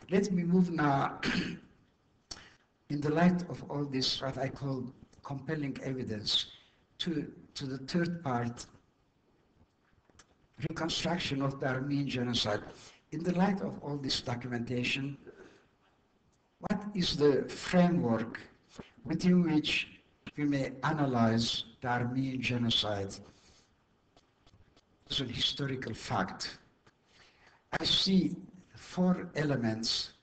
Let me move now, in the light of all this, what I call compelling evidence, to the third part, reconstruction of the Armenian genocide. In the light of all this documentation, what is the framework within which we may analyze the Armenian genocide as a historical fact? I see four elements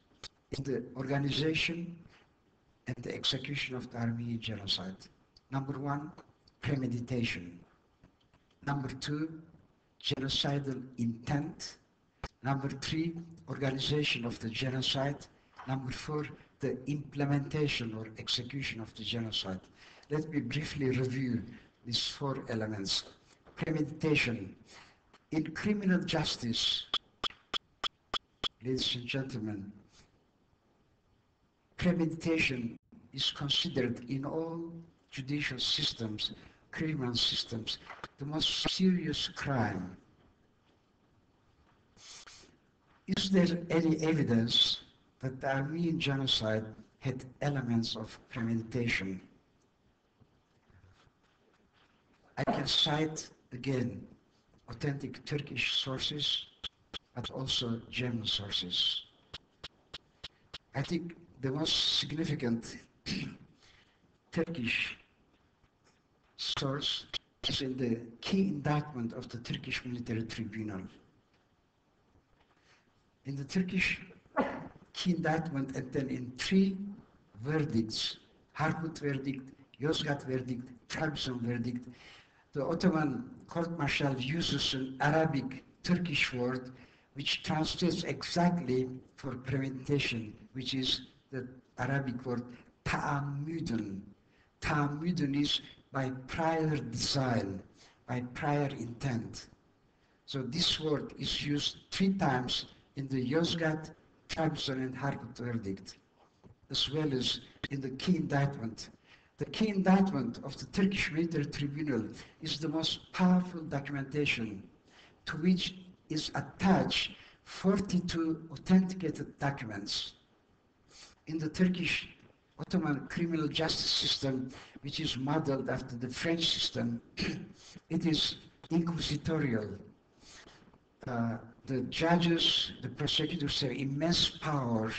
in the organization and the execution of the Armenian genocide. Number one, premeditation. Number two, genocidal intent. Number three, organization of the genocide. Number four, the implementation or execution of the genocide. Let me briefly review these four elements. Premeditation. In criminal justice, ladies and gentlemen, premeditation is considered in all judicial systems, criminal systems, the most serious crime. Is there any evidence that the Armenian genocide had elements of premeditation? I can cite again authentic Turkish sources, but also German sources. I think the most significant Turkish source is in the key indictment of the Turkish Military Tribunal. In the Turkish key indictment, and then in three verdicts, Harput verdict, Yozgat verdict, Trabzon verdict, the Ottoman court-martial uses an Arabic Turkish word which translates exactly for premeditation, which is the Arabic word ta'ammudun. Ta'ammudun is by prior design, by prior intent. So this word is used three times in the Yozgat, Trabzon and Harput verdict, as well as in the key indictment. The key indictment of the Turkish Military Tribunal is the most powerful documentation to which is attached 42 authenticated documents. In the Turkish Ottoman criminal justice system, which is modeled after the French system, it is inquisitorial. The judges, the prosecutors have immense power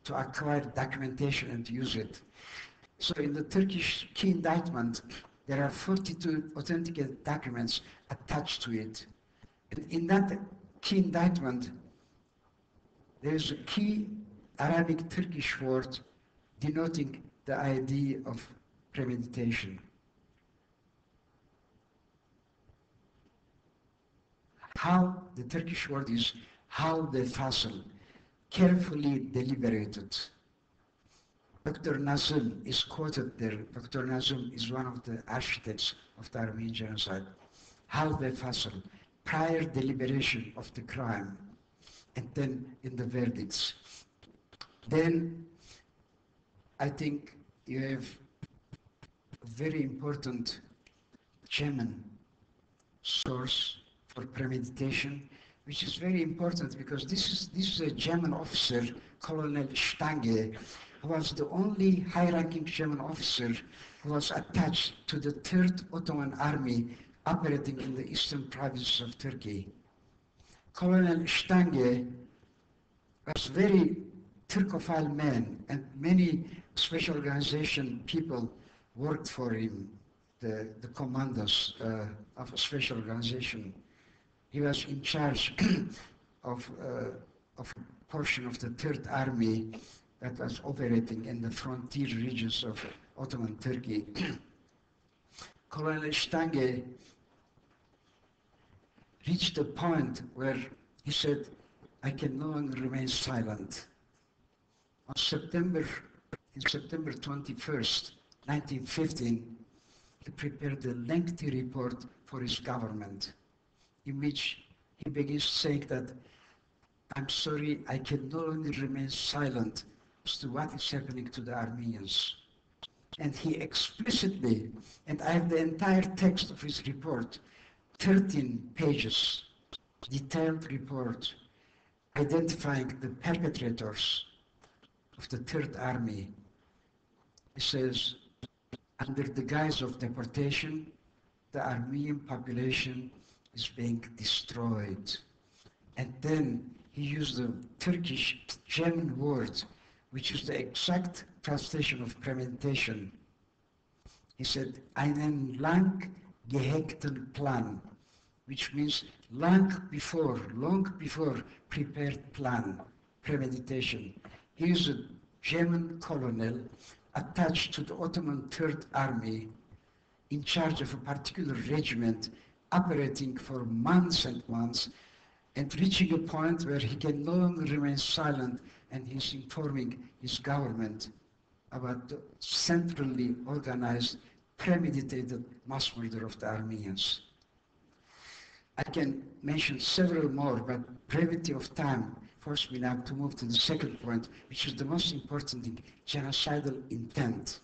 to acquire documentation and use it. So in the Turkish key indictment, there are 42 authenticated documents attached to it. And in that key indictment, there is a key Arabic Turkish word denoting the idea of premeditation. How the Turkish word is how the fasl, carefully deliberated. Dr. Nazım is quoted there. Dr. Nazım is one of the architects of the Armenian genocide. How the fasl, prior deliberation of the crime, and then in the verdicts. Then I think you have a very important German source for premeditation, which is very important because this is a German officer, Colonel Stange, who was the only high-ranking German officer who was attached to the 3rd Ottoman Army operating in the eastern provinces of Turkey. Colonel Stange was a very Turkophile man, and many special organization people worked for him, the commandos of a special organization. He was in charge of a portion of the 3rd Army that was operating in the frontier regions of Ottoman Turkey. Colonel Stange reached a point where he said, I can no longer remain silent. On September 21st, 1915, he prepared a lengthy report for his government, in which he begins saying that, I'm sorry, I can no longer remain silent as to what is happening to the Armenians. And he explicitly, and I have the entire text of his report, 13 pages, detailed report, identifying the perpetrators, of the Third Army. He says, under the guise of deportation, the Armenian population is being destroyed. And then he used the Turkish German word, which is the exact translation of premeditation. He said, einen lang gehegten Plan, which means long before prepared plan, premeditation. He is a German colonel attached to the Ottoman Third Army, in charge of a particular regiment, operating for months and months, and reaching a point where he can no longer remain silent, and he's informing his government about the centrally organized, premeditated mass murder of the Armenians. I can mention several more, but brevity of time forced me now to move to the second point, which is the most important thing, genocidal intent.